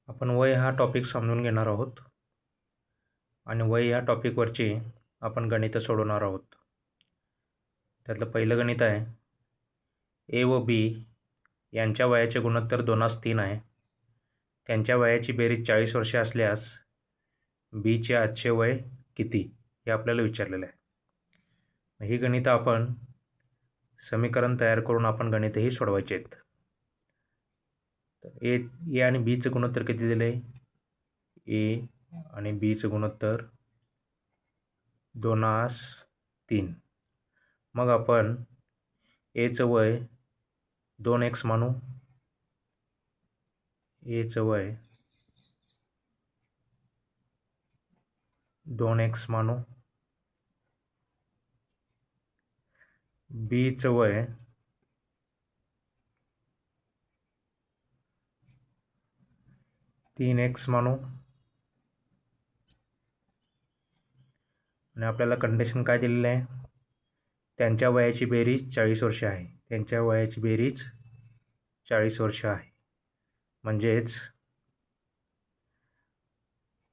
आपण वय हा टॉपिक समजून घेणार आहोत आणि वय या टॉपिकवरची आपण गणितं सोडवणार आहोत. त्यातलं पहिलं गणित आहे ए व बी यांच्या वयाचे गुणोत्तर 2:3 आहे. त्यांच्या वयाची बेरीज 40 वर्षे असल्यास बीचे आजचे वय किती हे आपल्याला विचारलेलं आहे. ही गणितं आपण समीकरण तयार करून आपण गणितही सोडवायचे आहेत. तर ए आणि बीचं गुणोत्तर किती दिले? ए आणि बीचं गुणोत्तर 2:3. मग आपण एचं वय 2x मानू. एचं वय 2x मानू. बीचं वय 3x मानू. आणि आपल्याला कंडिशन काय दिलेलं आहे? त्यांच्या वयाची बेरीज 40 वर्षे आहे. त्यांच्या वयाची बेरीज 40 वर्ष आहे. म्हणजेच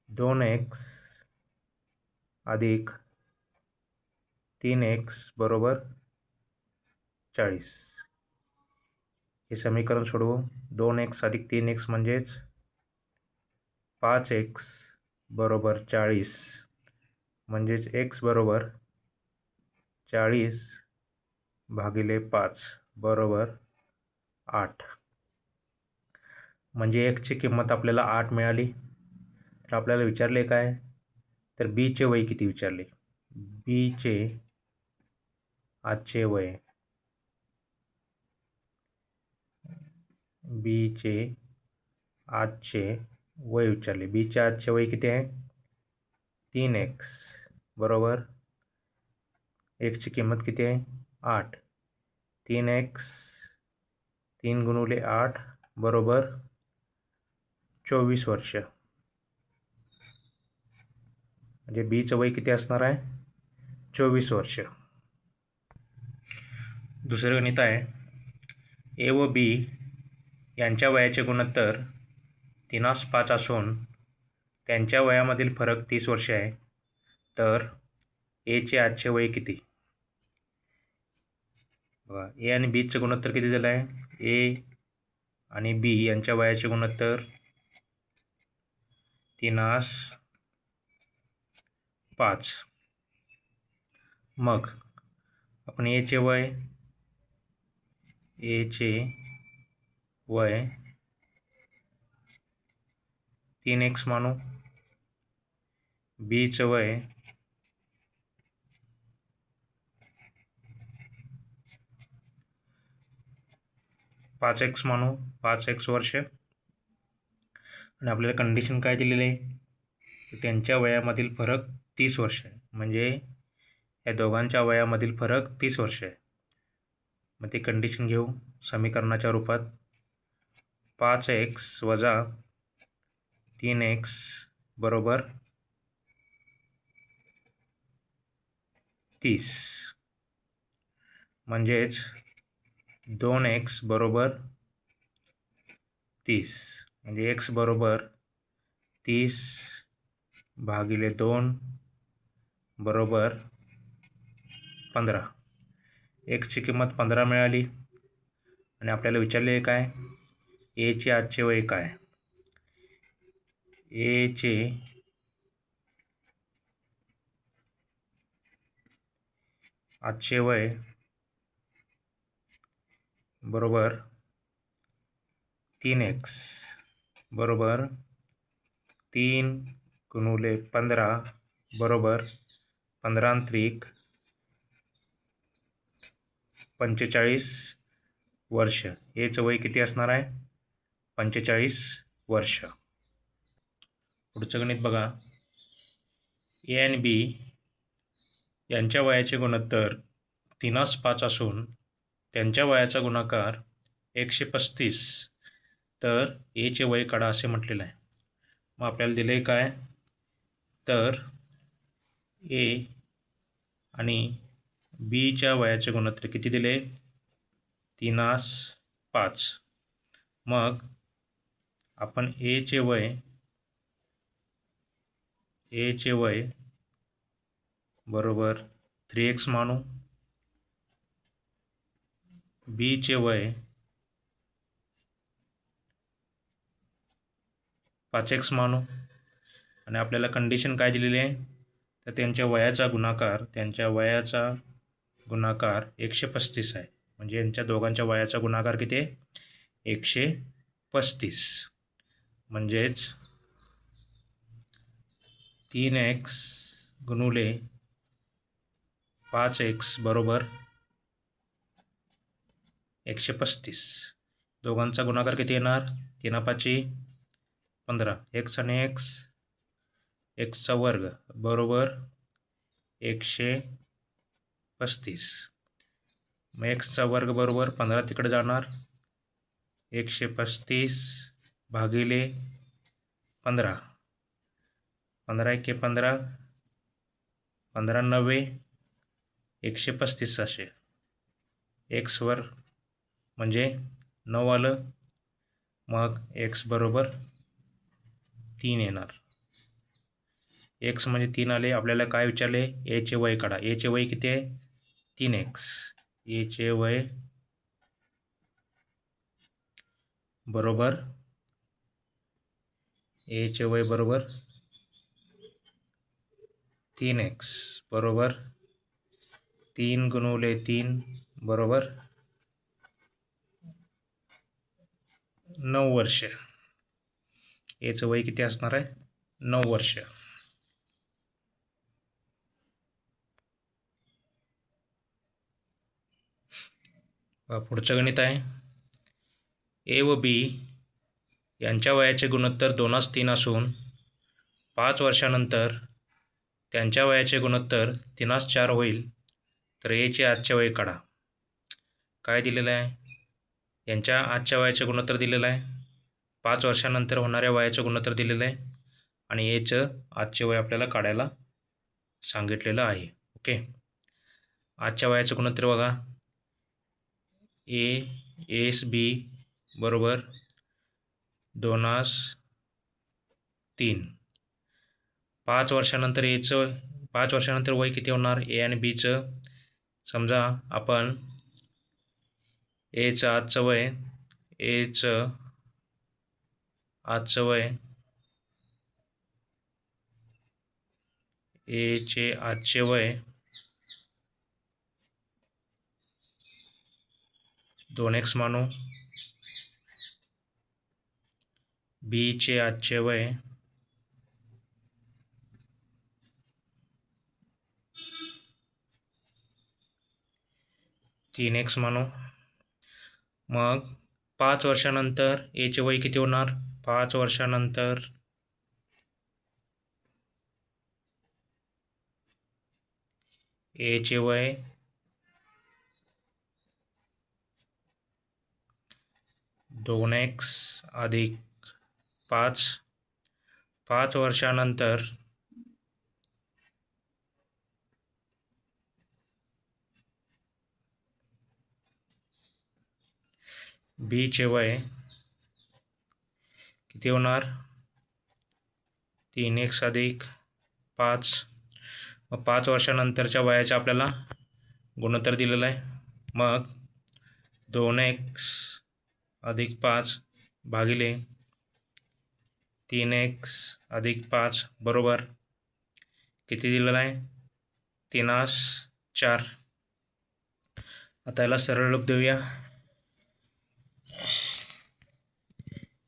2x अधिक 3x बरोबर 40. हे समीकरण सोडवू. 2x अधिक 3x म्हणजेच 5x बरोबर 40. म्हणजेच x बरोबर 40 भागिले 5 बरोबर 8. म्हणजे x ची किंमत आपल्याला 8 मिळाली. तर आपल्याला विचारले काय? तर बीचे वय किती विचारले. बीचे आजचे वय, बीचे आजचे वय विचारले. बीचे आजचे वय किती आहे? 3x बरोबर एक्सची किंमत किती आहे? 8. 3x 3 गुणिले 8 बरोबर 24 वर्ष. म्हणजे बीचं वय किती असणार आहे? 24 वर्ष. दुसरं गणित आहे ए व बी यांच्या वयाचे गुणोत्तर 3:5 असून त्यांच्या वयामधील फरक 30 वर्षे आहे. तर एचे आजचे वय किती? बघा, ए आणि बीचं गुणोत्तर किती दिलं आहे? ए आणि बी यांच्या वयाचे गुणोत्तर 3:5. मग आपण एचे वय 3x मानू. बीचं वय 5x मानू. 5x वर्ष. आणि आपल्याला कंडिशन काय दिलेली आहे? त्यांच्या वयामधील फरक 30 वर्ष आहे. म्हणजे या दोघांच्या वयामधील फरक 30 वर्ष आहे. मग ते कंडिशन घेऊ समीकरणाच्या रूपात. 5x वजा 3x बरोबर 30. म्हणजेच 2x बरोबर 30. म्हणजे x बरोबर 30 भागिले 2 बरोबर 15. एक्सची किंमत 15 मिळाली. आणि आपल्याला विचारले काय? एचे आजचे वय काय? एचे आजचे वय बरोबर 3x बरोबर 3 गुणिले 15 बरोबर 15 45 वर्ष. एचं वय किती असणार आहे? 45 वर्ष. पुढचं गणित बघा. ए आणि बी यांच्या वयाचे गुणोत्तर 3:5 असून त्यांच्या वयाचा गुणाकार 135. तर एचे वय काढा असे म्हटलेलं आहे. मग आपल्याला दिले काय? तर ए आणि बीच्या वयाचे गुणोत्तर किती दिले? 3:5. मग आपण एचे वय बरोबर 3x मानू, बीचे वय 5x मानू आणि आपल्याला कंडिशन काय दिलेली आहे तर त्यांच्या वयाचा गुणाकार 135 आहे. म्हणजे यांच्या दोघांच्या वयाचा गुणाकार किती आहे 135. म्हणजेच 3x गुणुले 5x बरोबर 135. दोघांचा गुणाकार किती येणार 3 5 15, x आणि x चा वर्ग बरोबर 135. मग x चा वर्ग बरोबर 15 तिकडे जाणार 135 भागिले 15, 15 1 15, 15 9 135 असे x वर म्हणजे 9 आलं. मग x बरोबर 3 येणार. x म्हणजे 3 आले. आपल्याला काय विचारले एचे वय काढा. एचे वय किती आहे 3x. एचे वय बरोबर 3x बरोबर 3 गुणुले 3 बरोबर 9 वर्ष. याचं वय किती असणार आहे 9 वर्ष. पुढचं गणित आहे ए व बी यांच्या वयाचे गुणोत्तर 2:3 असून 5 वर्षानंतर त्यांच्या वयाचे गुणोत्तर 3:4 होईल. तर एचे आजचे वय काढा. काय दिलेलं आहे यांच्या आजच्या वयाचे गुणोत्तर दिलेलं आहे, 5 वर्षानंतर होणाऱ्या वयाचं गुणोत्तर दिलेलं आहे आणि एचं आजचे वय आपल्याला काढायला सांगितलेलं आहे. ओके, आजच्या वयाचं गुणोत्तर बघा एस बी बरोबर 2:3. 5 वर्षानंतर वय किती होणार ए आणि बीचं. समजा आपण एचं आजचं वय एचे आजचे वय 2x मानू, बीचे आजचे वय 3x मानू. मग 5 वर्षानंतर एचे वय किती होणार 5 वर्षानंतर एचे वय 2x अधिक 5. 5 वर्षानंतर बीचे वय किती होणार 3x अधिक 5. मग 5 वर्षानंतरच्या वयाचं आपल्याला गुणोत्तर दिलेलं आहे. मग 2x अधिक 5 भागिले 3x अधिक 5 बरोबर किती दिलेलं आहे 3:4. आता याला सरळ रूप देऊया.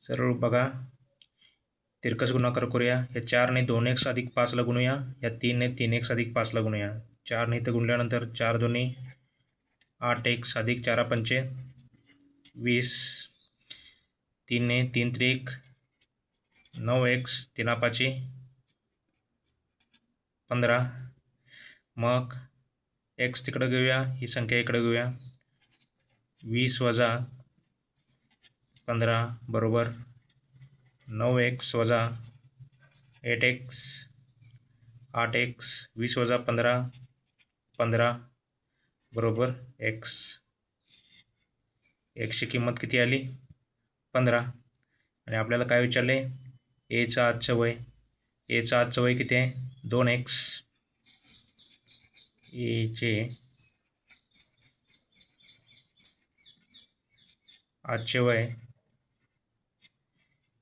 सरळ रूप बघा, तिरकस गुणाकार करूया. या 4ने 2x अधिक 5ला गुणूया, या 3ने 3x अधिक 5ला गुणूया. 4ने इथं गुणल्यानंतर 4 2 8x अधिक 4 5 20. 3ने 3 3 9x 3 5 15. मग x तिकडं घेऊया, ही संख्या इकडं घेऊया. 20 वजा 15 बरोबर 9x वजा 8x 8x 20 वजा 15 15 बरोबर x. ची किंमत किती आली 15. आणि आपल्याला काय विचारले, एचं आजचं वय. एचं आजचं वय किती आहे, 2x. एचे आजचे वय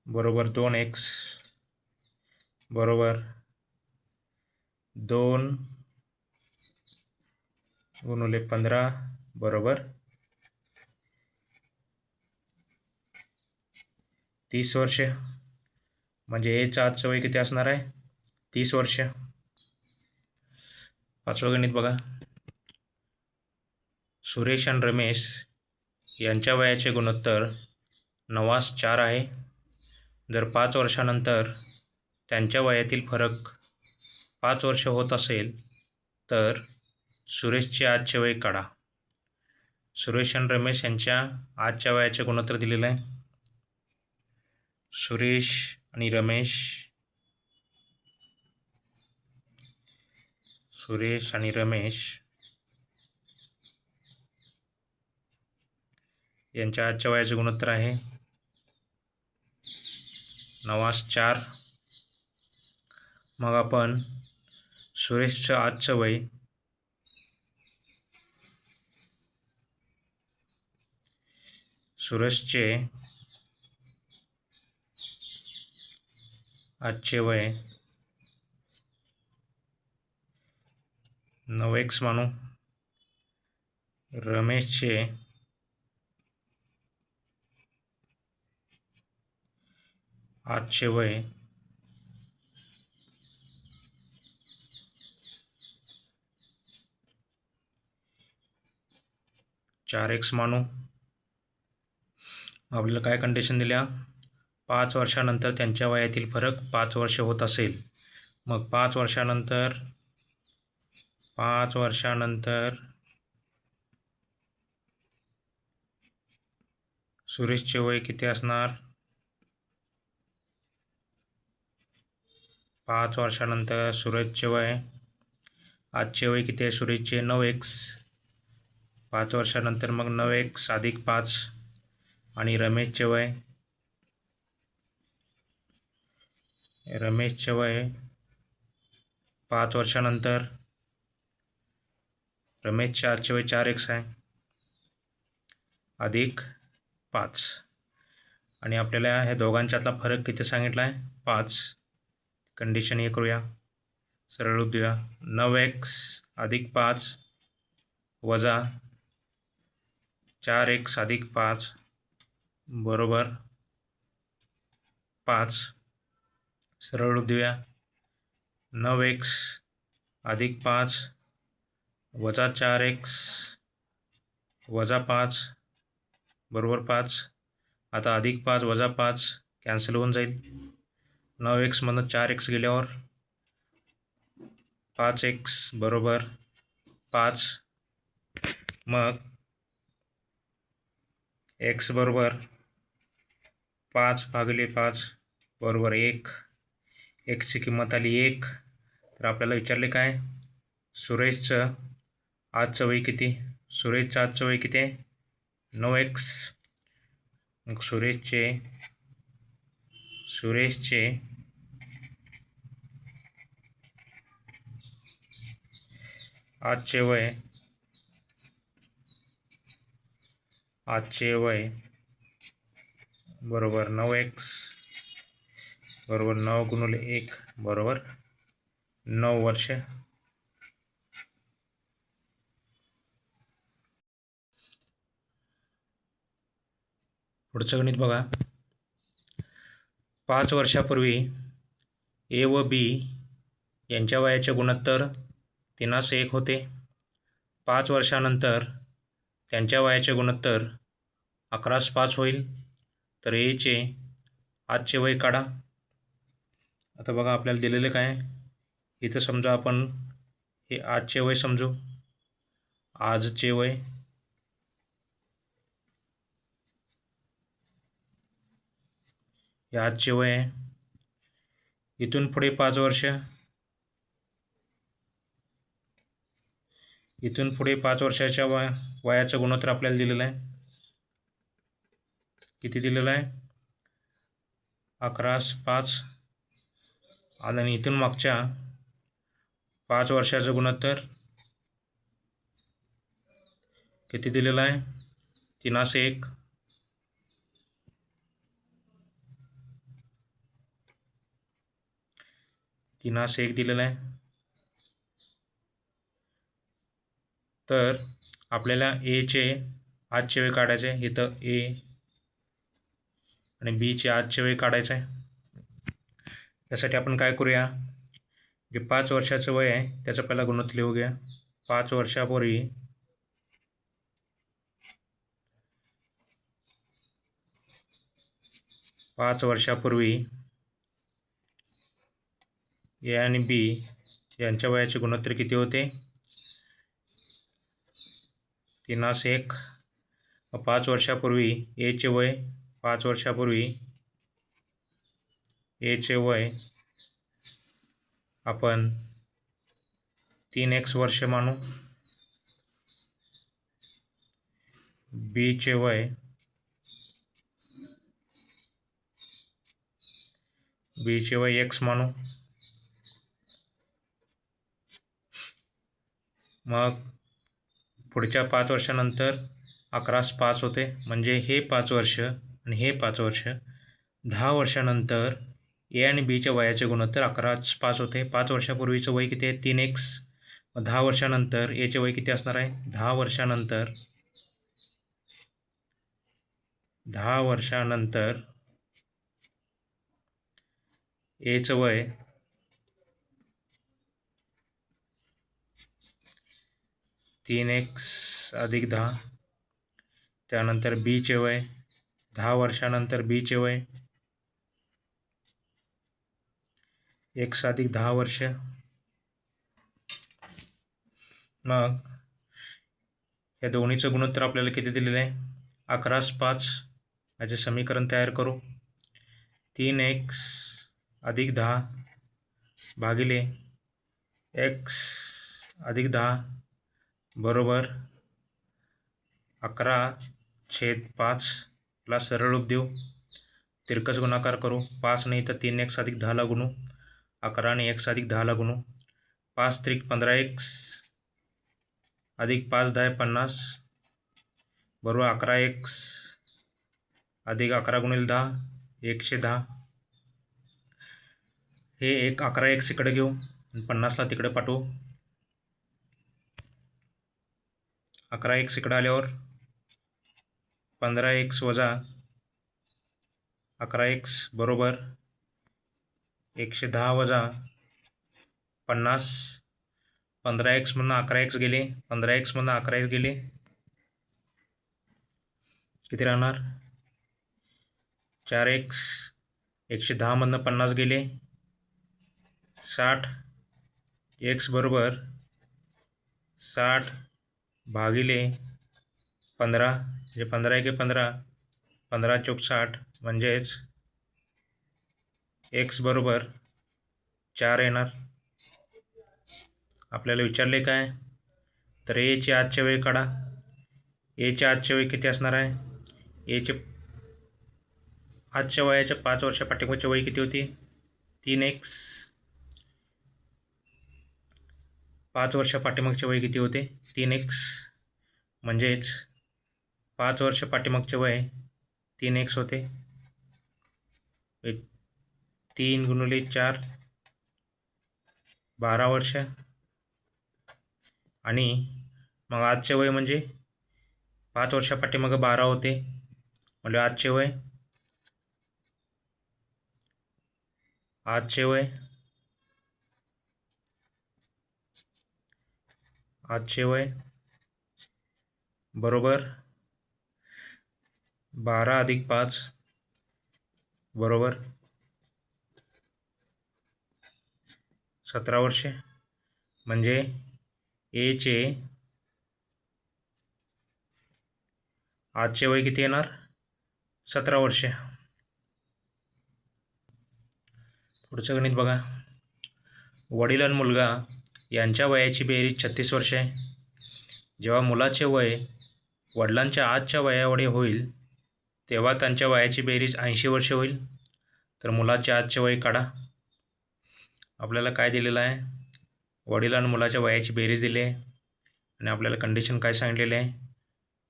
बरोबर 2x बरोबर 2 गुणिले 15 बरोबर 30 वर्ष. म्हणजे एचं आजचं वय किती असणार आहे, 30 वर्ष. पाचवं गणित बघा, सुरेश आणि रमेश यांच्या वयाचे गुणोत्तर 9:4 आहे. जर 5 वर्षानंतर त्यांच्या वयातील फरक 5 वर्ष होत असेल तर सुरेशचे आजचे वय काढा. सुरेश आणि रमेश यांच्या आजच्या वयाचे गुणोत्तर दिलेलं आहे. सुरेश आणि रमेश यांच्या आजच्या वयाचे गुणोत्तर आहे 9:4. मग आपण सुरेशचं आजचं वय सुरेशचे आजचे वय 9x मानू. रमेशचे आजचे वय 4x मानू. आपल्याला काय कंडिशन दिल्या, 5 वर्षानंतर त्यांच्या वयातील फरक 5 वर्ष होत असेल. मग 5 वर्षानंतर सुरेशचे वय किती असणार, 5 वर्षानंतर सुरेशचे वय आजचे वय किती आहे सुरेशचे, 9x. 5 वर्षानंतर मग 9x अधिक 5. आणि रमेशचे वय 5 वर्षानंतर रमेशचे आजचे वय 4x आहे अधिक 5. आणि आपल्याला ह्या दोघांच्यातला फरक किती सांगितला आहे, 5. कंडिशन हे करूया, सरळ रूप देऊया. 9x अधिक 5 वजा 4x अधिक 5 बरोबर 5. सरळ रूप देऊया, 9x अधिक 5 वजा 4x वजा 5 बरोबर 5. आता अधिक 5 वजा 5 कॅन्सल होऊन जाईल. 9x मधून 4x गेल्यावर 5x बरोबर 5. मग x बरोबर 5 भागिले 5 बरोबर 1. xची किंमत आली 1. तर आपल्याला विचारले काय, सुरेशचं आजचं वय किती. सुरेशचं आजचं वय किती आहे, 9x. मग सुरेशचे आजचे वय बरोबर 9x बरोबर 9 गुणिले 1 बरोबर 9 वर्ष. पुढचं गणित बघा, 5 वर्षापूर्वी ए व बी यांच्या वयाचे गुणोत्तर 3:1 होते. 5 वर्षानंतर त्यांच्या वयाचे गुणोत्तर 11:5 होईल. तर एचे आजचे वय काढा. आता बघा आपल्याला दिलेले काय, इथं समजा आपण हे आजचे वय समजू, आजचे वय हे आजचे वय आहे. इथून पुढे 5 वर्ष, इथून पुढे 5 वर्षाच्या वयाचं गुणोत्तर आपल्याला दिलेलं आहे. किती दिलेलं आहे, 11/5 आणि इथून मागच्या 5 वर्षाचं गुणोत्तर किती दिलेलं आहे? 3/1. दिलेलं आहे. तर आपल्याला एचे आजचे वेळ काढायचे आहे. इथं ए आणि बीचे आजचे वेळ काढायचं आहे. त्यासाठी आपण काय करूया, जे 5 वर्षाचं वय आहे त्याचं पहिला गुणोत्तर लिहू घ्या. 5 वर्षापूर्वी ए आणि बी यांच्या वयाचे गुणोत्तर किती होते? 3/1. 5 वर्षापूर्वी एचे वय 5 वर्षापूर्वी एचे वय आपण 3x वर्ष मानू. बीचे वय x मानू. मग पुढच्या 5 वर्षानंतर 11/5 होते, म्हणजे हे 5 वर्ष आणि हे 5 वर्ष. 10 वर्षानंतर ए आणि बीच्या वयाचे गुणोत्तर 11/5 होते. 5 वर्षापूर्वीचं वय किती आहे? 3x. 10 वर्षानंतर एचे वय किती असणार आहे? 10 वर्षानंतर एचं वय 3x अधिक 10. त्यानंतर बीचे वय 10 वर्षानंतर बीचे वय x अधिक 10 वर्ष. मग या दोन्हीचं गुणोत्तर आपल्याला किती दिलेलं आहे? 11/5. याचे समीकरण तयार करू. 3x अधिक 10 भागिले x अधिक 10 बरोबर 11/5. ला सरळ रूप देऊ, तिरकस गुणाकार करू. 5 नाही तर 3x अधिक 10 ला गुणू. 11 आणि x अधिक 10 ला गुणू. 5 त्रिक 15x अधिक 5 10 50 बरोबर 11x अधिक 11 गुणिले 10 110. हे 11x इकडे घेऊ आणि 50ला तिकडे पाठवू. 11x इकडे आल्यावर 15x वजा 11x बरोबर 110 वजा 50. 15x मधून 11x गेले, 15x मधून 11x गेले, किती राहणार? 4x. 110 मधून 50 गेले, 60. x बरोबर 60 भागिले 15 म्हणजे 15 एके 15, 15 चौक 60 म्हणजेच x बरोबर 4 येणार. आपल्याला विचारले काय? तर एचे आजचे वेळ काढा. एचे आजचे वेळ किती असणार आहे? एचे आजच्या वयाच्या 5 वर्षा पाठीमागची वय किती होती? 3x. 5 वर्षा पाठीमागचे वय किती होते? 3x. म्हणजेच 5 वर्ष पाठीमागचे वय 3x होते. 3 गुणिले 4 12 वर्ष. आणि मग आजचे वय म्हणजे 5 वर्षा पाठीमागं 12 होते, म्हणजे आजचे वय 12 अधिक 5 बरोबर 17 वर्षे. म्हणजे एचे आजचे वय किती येणार? 17 वर्षे. पुढचं गणित बघा. वडील आणि मुलगा यांच्या वयाची बेरीज 36 वर्षे आहे. जेव्हा मुलाचे वय वडिलांच्या आजच्या वयाएवढे होईल तेव्हा त्यांच्या वयाची बेरीज 80 वर्षे होईल. तर मुलाचे आजचे वय काढा. आपल्याला काय दिलेलं आहे, वडील आणि मुलाच्या वयाची बेरीज दिली आहे आणि आपल्याला कंडिशन काय सांगितलेली आहे,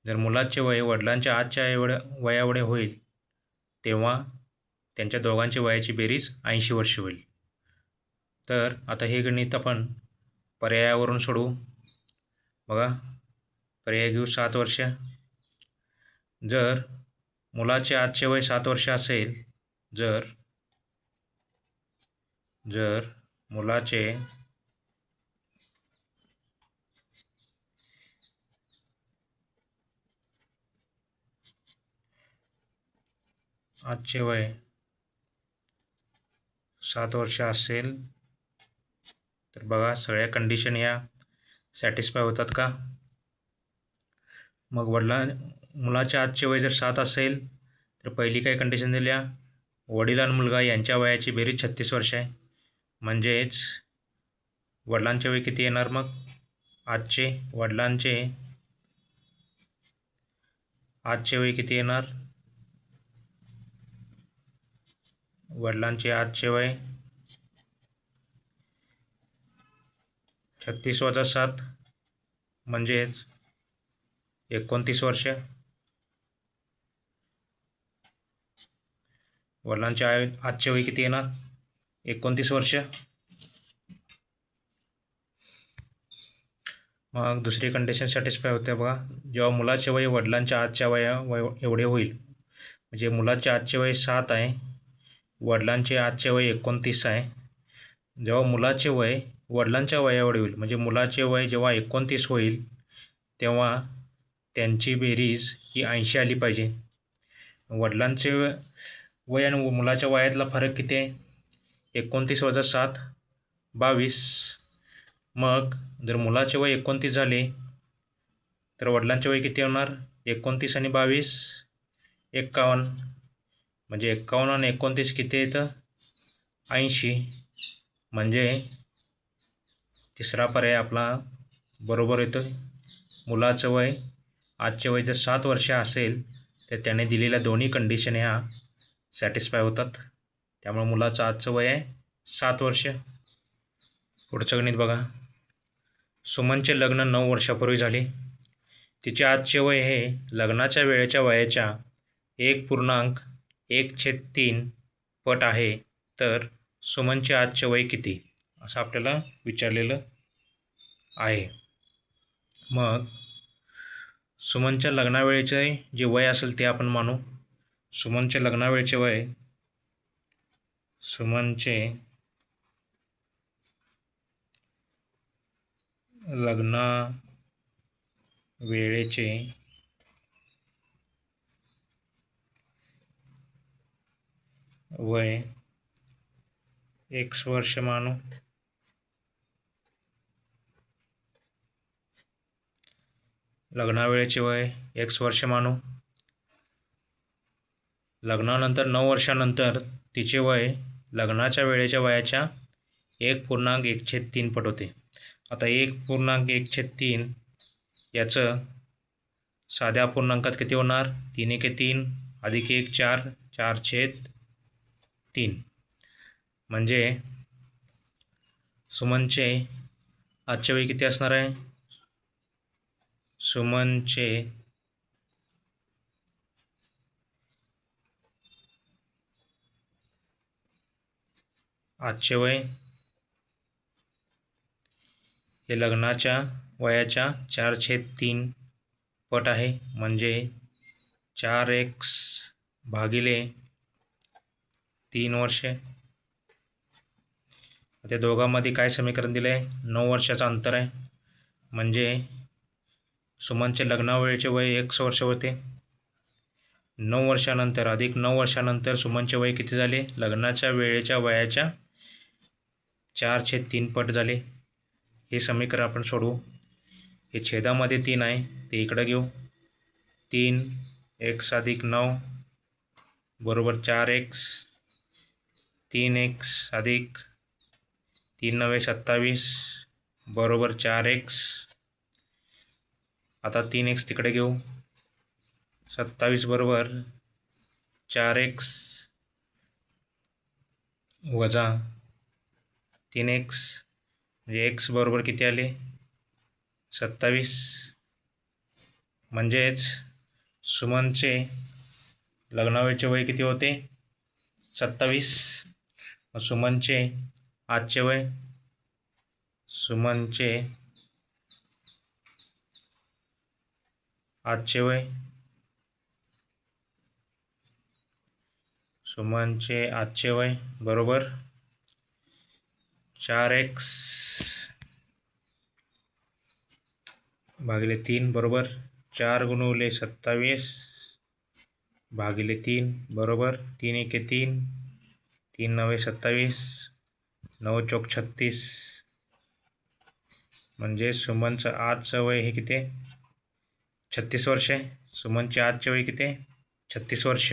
जर मुलाचे वय वडिलांच्या आजच्या वयाएवढे होईल तेव्हा त्यांच्या दोघांची वयाची बेरीज 80 वर्ष होईल. तर आता हे गणित आपण पर्यायावरून सोडवू. बघा, पर्याय घेऊ 7 वर्ष. जर मुलाचे आजचे वय 7 वर्ष असेल, जर मुलाचे आजचे वय 7 वर्ष असेल तर बघा सगळ्या कंडिशन या सॅटिस्फाय होतात का. मग मुलाच्या आजचे वय जर 7 असेल तर पहिली काय कंडिशन दिल्या, वडील आणि मुलगा यांच्या वयाची बेरीज 36 वर्ष आहे. म्हणजेच वडिलांचे वय किती येणार, मग वडिलांचे आजचे वय किती येणार, वडिलांचे आजचे वय 36 वजा 7 म्हणजेच 29 वर्ष. वडिलांचे आजचे वय किती येणार, 29 वर्ष. मग दुसरी कंडिशन सॅटिस्फाय होते बघा, जेव्हा मुलाचे वय वडिलांच्या आजच्या वय एवढे होईल, म्हणजे मुलाचे आजचे वय 7 आहे, वडिलांचे आजचे वय 29 आहे. जेव्हा मुलाचे वय वडिलांच्या वयाएवढे होईल, म्हणजे मुलाचे वय जेव्हा 29 होईल तेव्हा त्यांची बेरीज ही 80 आली पाहिजे. वडिलांचे वय आणि मुलाच्या वयातला फरक किती आहे, 29 वजा 7 22. मग जर मुलाचे वय 29 झाले तर वडिलांचे वय किती होणार, 29 आणि 22 51. म्हणजे 51 आणि 29 किती येतं, 80. म्हणजे तिसरा पर्याय आपला बरोबर येतो. मुलाचं वय आजचे वय जर 7 वर्ष असेल तर त्याने दिलेल्या दोन्ही कंडिशन ह्या सॅटिस्फाय होतात. त्यामुळे मुलाचं आजचं वय आहे 7 वर्ष. पुढचं गणित बघा, सुमनचे लग्न 9 वर्षापूर्वी झाले. तिचे आजचे वय हे लग्नाच्या वेळेच्या वयाच्या 1.1/3 पट आहे. तर सुमनचे आजचे वय किती, असं आपल्याला विचारलेलं आहे. मग सुमनच्या लग्नावेळेचे जे वय असेल ते आपण मानू. सुमनचे लग्नावेळेचे वय, सुमनचे लग्नावेळेचे वय X वर्ष मानू. लग्नावेळेचे वय X वर्ष मानू. लग्नानंतर 9 वर्षानंतर तिचे वय लग्नाच्या वेळेच्या वयाच्या 1.1/3 पट होते. आता 1.1/3 याचं साध्या अपूर्णांकात किती होणार, 3 एके 3 अधिक 1 4 4/3. म्हणजे सुमनचे आजचे वय किती असणार आहे, सुमनचे आजचे वय हे लग्नाच्या वयाच्या 4/3 पट आहे. म्हणजे 4x भागिले 3 वर्षे. त्या दोघांमध्ये काय समीकरण दिलं आहे, 9 वर्षाचं अंतर आहे. म्हणजे सुमनचे लग्नावेळेचे वय X वर्ष होते. 9 वर्षानंतर अधिक 9 वर्षानंतर सुमनचे वय किती झाले, लग्नाच्या वेळेच्या वयाच्या 4/3 पट झाले. हे समीकरण आपण सोडवू. हे छेदामध्ये 3 आहे ते इकडं घेऊ. 3x अधिक 9 बरोबर 4x. 3x अधिक 3 9 27 बरोबर 4x. आता 3x तिकडे घेऊ. 27 बरोबर 4x. वजा 3x म्हणजे x बरोबर किती आले 27. म्हणजेच सुमनचे लग्नावेळचे वय किती होते 27. सुमनचे आजचे वय सुमनचे आजचे वय सुमनचे आजचे वय बरोबर 4x भागिले 3 बरोबर 4 गुणिले 27 भागिले 3 बरोबर 3 एके 3 3 नवे 27 9 चौक 36. म्हणजे सुमनचं आजचं वय हे किती 36 वर्ष आहे. सुमनचे आजचे वय किती 36 वर्ष.